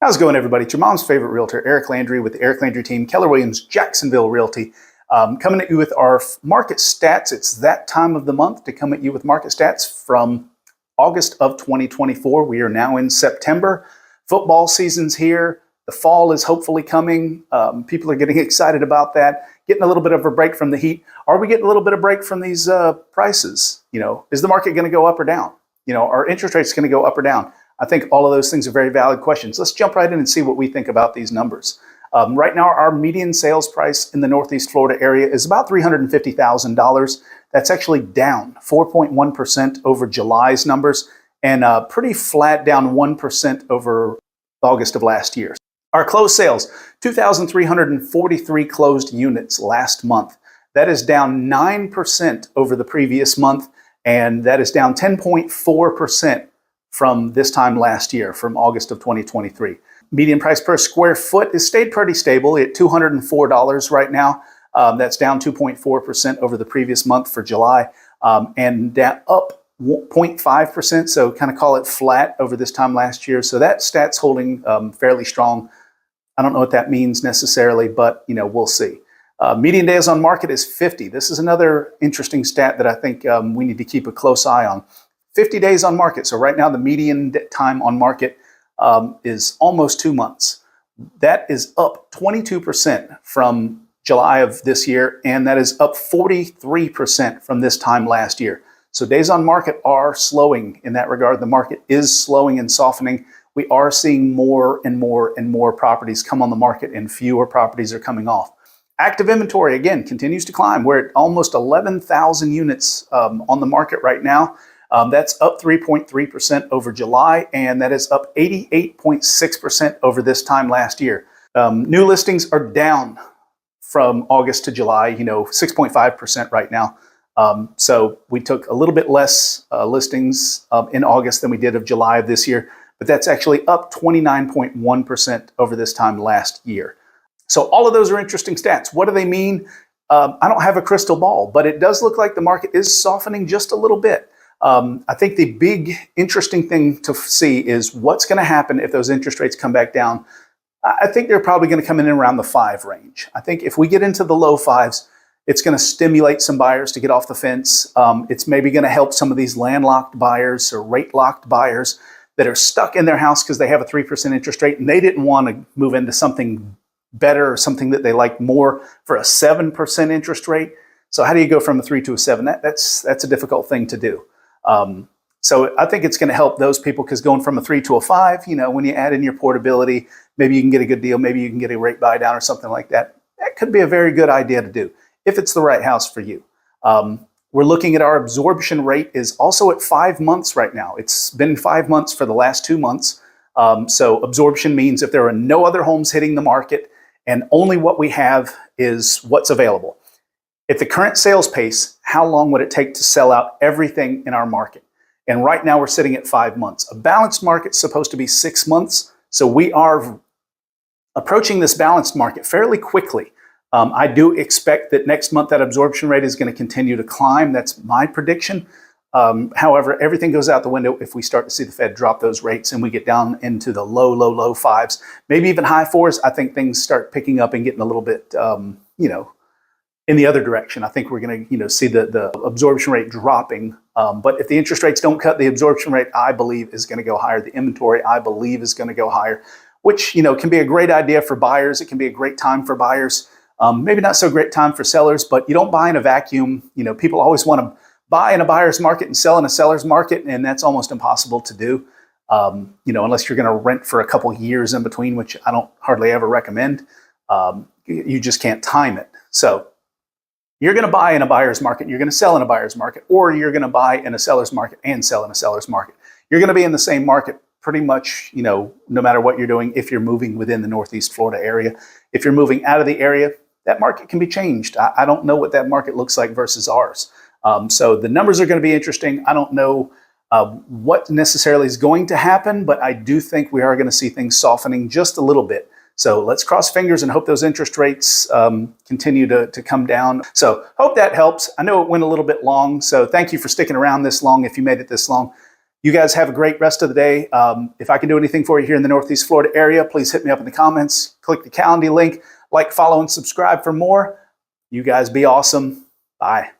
How's it going, everybody? It's your mom's favorite realtor, Eric Landry, with the Eric Landry team, Keller Williams, Jacksonville Realty, coming at you with our market stats. It's that time of the month to come at you with market stats from August of 2024. We are now in September. Football season's here. The fall is hopefully coming. People are getting excited about that, getting a little bit of a break from the heat. Are we getting a little bit of break from these prices? Is the market going to go up or down? Are interest rates going to go up or down? I think all of those things are very valid questions. Let's jump right in and see what we think about these numbers. Right now, our median sales price in the Northeast Florida area is about $350,000. That's actually down 4.1% over July's numbers and pretty flat, down 1% over August of last year. Our closed sales, 2,343 closed units last month. That is down 9% over the previous month, and that is down 10.4% from this time last year, from August of 2023. Median price per square foot has stayed pretty stable at $204 right now. That's down 2.4% over the previous month for July, and up 0.5%, so kind of call it flat over this time last year. So that stat's holding fairly strong. I don't know what that means necessarily, but we'll see. Median days on market is 50. This is another interesting stat that I think we need to keep a close eye on. 50 days on market. So right now the median time on market is almost 2 months. That is up 22% from July of this year, and that is up 43% from this time last year. So days on market are slowing in that regard. The market is slowing and softening. We are seeing more and more and more properties come on the market, and fewer properties are coming off. Active inventory, again, continues to climb. We're at almost 11,000 units on the market right now. That's up 3.3% over July, and that is up 88.6% over this time last year. New listings are down from August to July, 6.5% right now. So we took a little bit less listings in August than we did of July of this year, but that's actually up 29.1% over this time last year. So all of those are interesting stats. What do they mean? I don't have a crystal ball, but it does look like the market is softening just a little bit. I think the big interesting thing to see is what's going to happen if those interest rates come back down. I think they're probably going to come in around the 5 range. I think if we get into the low 5s, it's going to stimulate some buyers to get off the fence. It's maybe going to help some of these landlocked buyers or rate-locked buyers that are stuck in their house because they have a 3% interest rate and they didn't want to move into something better or something that they like more for a 7% interest rate. So how do you go from a 3 to a 7? That's a difficult thing to do. So I think it's going to help those people, because going from a 3 to a 5, when you add in your portability, maybe you can get a good deal, maybe you can get a rate buy down or something like that. That could be a very good idea to do if it's the right house for you. We're looking at our absorption rate is also at 5 months right now. It's been 5 months for the last 2 months. So absorption means if there are no other homes hitting the market and only what we have is what's available. At the current sales pace, how long would it take to sell out everything in our market? And right now we're sitting at 5 months. A balanced market's supposed to be 6 months. So we are approaching this balanced market fairly quickly. I do expect that next month that absorption rate is going to continue to climb. That's my prediction. However, everything goes out the window if we start to see the Fed drop those rates and we get down into the low 5s, maybe even high 4s. I think things start picking up and getting a little bit, in the other direction. I think we're going to, see the absorption rate dropping. But if the interest rates don't cut, the absorption rate, I believe, is going to go higher. The inventory, I believe, is going to go higher, which, can be a great idea for buyers. It can be a great time for buyers. Maybe not so great time for sellers, but you don't buy in a vacuum. People always want to buy in a buyer's market and sell in a seller's market, and that's almost impossible to do, unless you're going to rent for a couple years in between, which I don't hardly ever recommend. You just can't time it. So you're going to buy in a buyer's market, you're going to sell in a buyer's market, or you're going to buy in a seller's market and sell in a seller's market. You're going to be in the same market pretty much, no matter what you're doing, if you're moving within the Northeast Florida area. If you're moving out of the area, that market can be changed. I don't know what that market looks like versus ours. So the numbers are going to be interesting. I don't know what necessarily is going to happen, but I do think we are going to see things softening just a little bit. So let's cross fingers and hope those interest rates continue to come down. So hope that helps. I know it went a little bit long, so thank you for sticking around this long if you made it this long. You guys have a great rest of the day. If I can do anything for you here in the Northeast Florida area, please hit me up in the comments. Click the Calendly link, like, follow, and subscribe for more. You guys be awesome. Bye.